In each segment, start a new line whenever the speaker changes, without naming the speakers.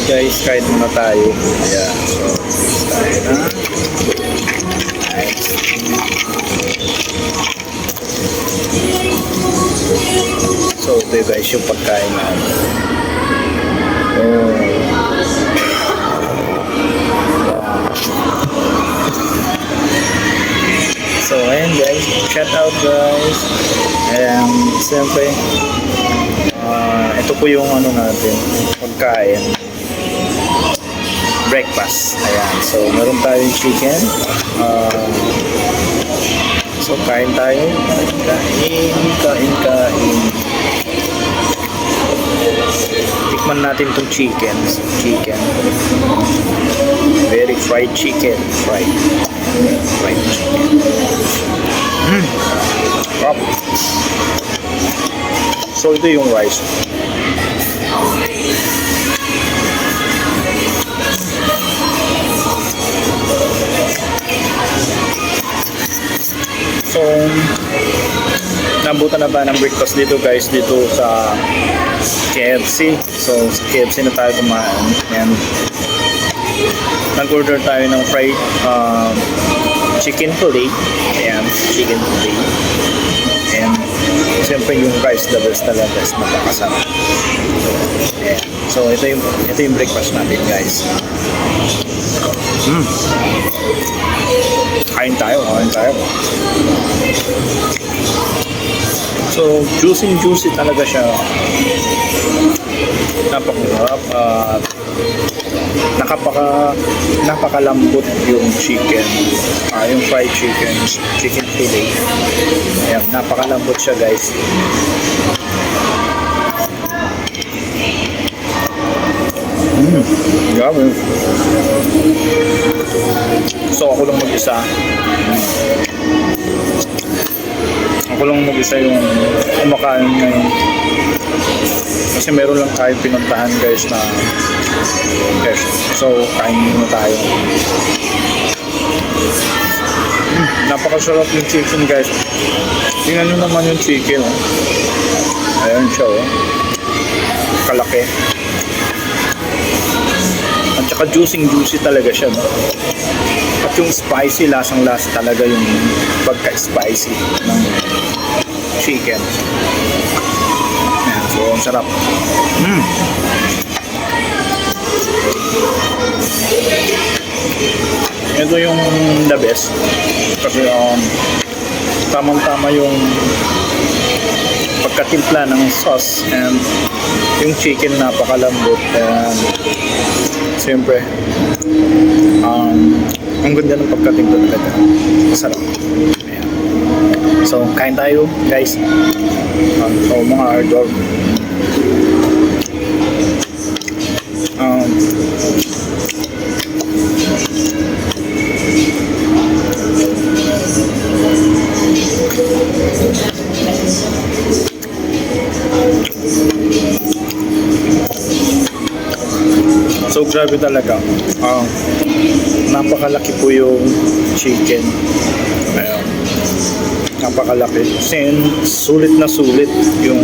guys, kain muna tayo. Ayan. So, tayo na. Nice. So, ito guys yung pagkain natin. Oh. So, ayan guys. Shout out guys. Siyempre, ito po yung ano natin, pagkain. Breakfast. Ayan. So, meron tayong chicken. So, kain tayo. Kain. Tikman natin itong chicken. Very fried chicken. Fried chicken. Wow. So, ito yung rice. So, nabutan na ba ng breakfast dito guys, dito sa KFC. So, sa KFC na tayo kumain. And nag-order tayo ng fried chicken fillet. Ayan, chicken fillet. And siyempre yung rice, the best talaga guys, napakasarap. Ayan. So, ito yung breakfast natin guys. Kain tayo. So, juicy talaga siya. Napakarap at napakalambot yung chicken. Yung fried chicken fillet. Ayan, napakalambot siya guys. Grabe. So, ako lang mag-isa. Yung kumakain ngayon. Kasi meron lang tayo pinuntahan guys na so, kain muna tayo. Napakasarap yung chicken guys. Tingnan nyo naman yung chicken. Ayan siya. Kalaki. At saka juicy talaga siya. At yung spicy, lasang-lasa talaga yung pagka-spicy ng chicken. Ayan, so ang sarap. Ito yung the best. Kasi tamang-tama yung pagkatimpla ng sauce and yung chicken napakalambot. And siyempre, ang ganda ng pagkatimpla talaga. Masarap. Ayan. So, kain tayo guys. So, mga idol. So, grabe talaga. Napakalaki po yung chicken. Ayan. Napakalaki. Sulit na sulit yung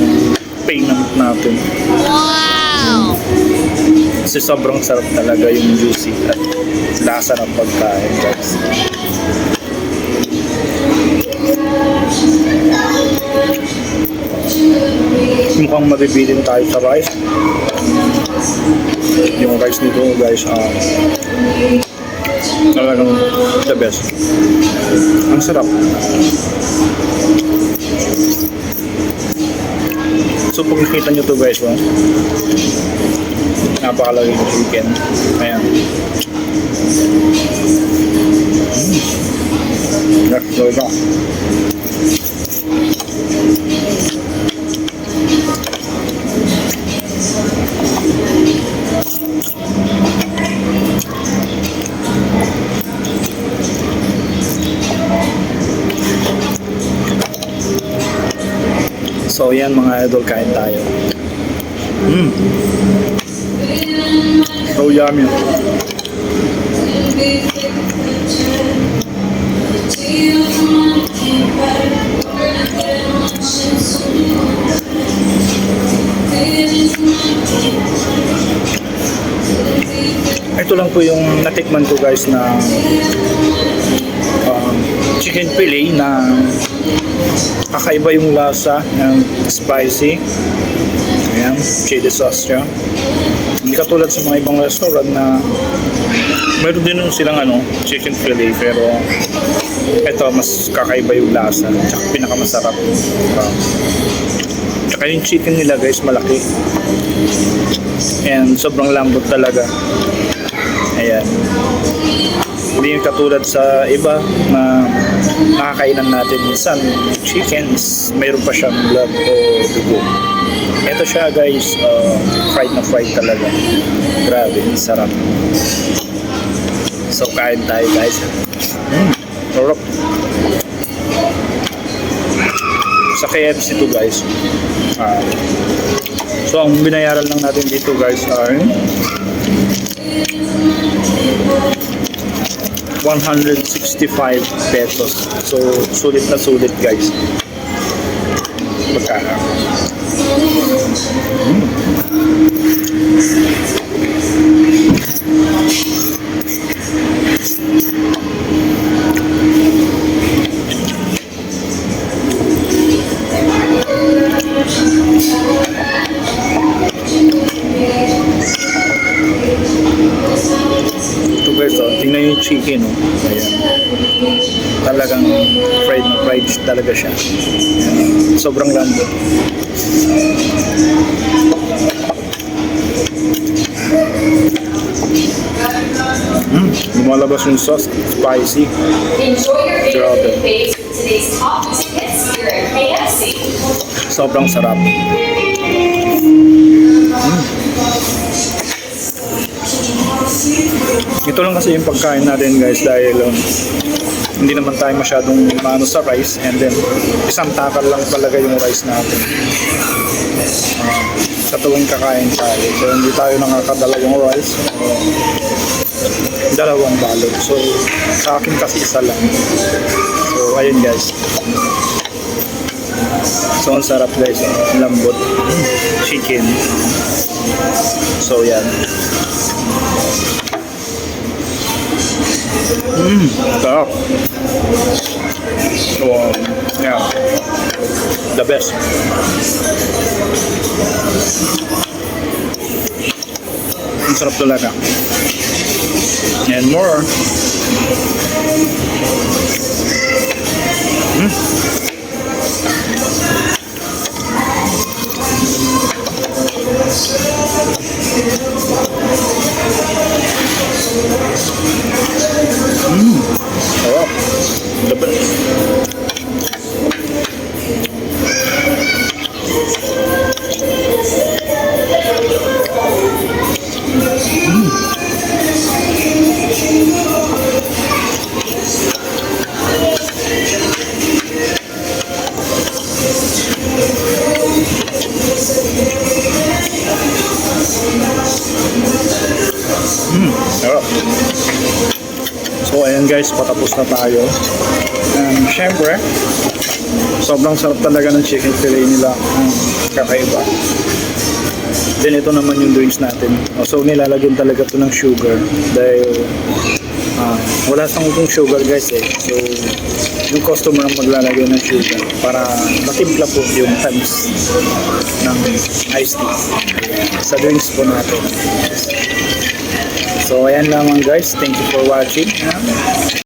payment natin.
Wow!
Kasi sobrang sarap talaga yung juicy at lasa ng pagkain guys. Mukhang mabibilin tayo sa rice. Yung rice nito guys, talagang the best. Ang sarap. So pag nakita nyo to guys, napakalaki yung chicken. Ayan. Ito. So yan mga idol, kain tayo. So yummy. Ito lang po yung natikman ko guys na chicken fillet na kakaiba yung lasa ng spicy. Ayan, chili sauce siya. Hindi katulad sa mga ibang restaurant na meron din silang chicken fillet pero ito mas kakaiba yung lasa tsaka pinakamasarap. Tsaka yung chicken nila guys malaki and sobrang lambot talaga. Ayan, hindi yung katulad sa iba na nakakainan natin minsan chickens mayroon pa siyang blood o dugo. Ito siya guys, fried na fried talaga. Grabe, sarap. So kain tayo guys. Sarap. Sa KFC to guys. So ang binayaran lang natin dito guys ay 165 pesos. So sulit na sulit guys. Magkano? Ito guys, tingnan yung chicken, ayan. Talagang fried na fried talaga siya. Ayan. Sobrang lambot. Lumalabas yung sauce, spicy.
Enjoy your
Grabe.
favorite phase with today's top music hits here at KFC.
Sobrang sarap. Ito lang kasi yung pagkain natin guys dahil hindi naman tayo masyadong maano sa rice and then isang takal lang talaga yung rice natin. Sa tuwing kakain tayo. So hindi tayo nakakadalawang rice. Dalawang balot. So sa akin kasi isa lang. So ayun guys. So ang sarap guys. Lambot. Chicken. So yan. Sarap. So yeah. The best. Ang sarap talaga. And more. Sarap. The best. Sarap. So ayan guys, patapos na tayo. Syempre, sobrang sarap talaga ng chicken fillet nila. Kakaiba. Then ito naman yung drinks natin. So nilalagyan talaga to ng sugar dahil wala sang itong sugar guys eh. So yung customer ang maglalagay ng sugar para matimpla po yung times ng iced tea sa drinks po natin. So ayan lamang guys, thank you for watching.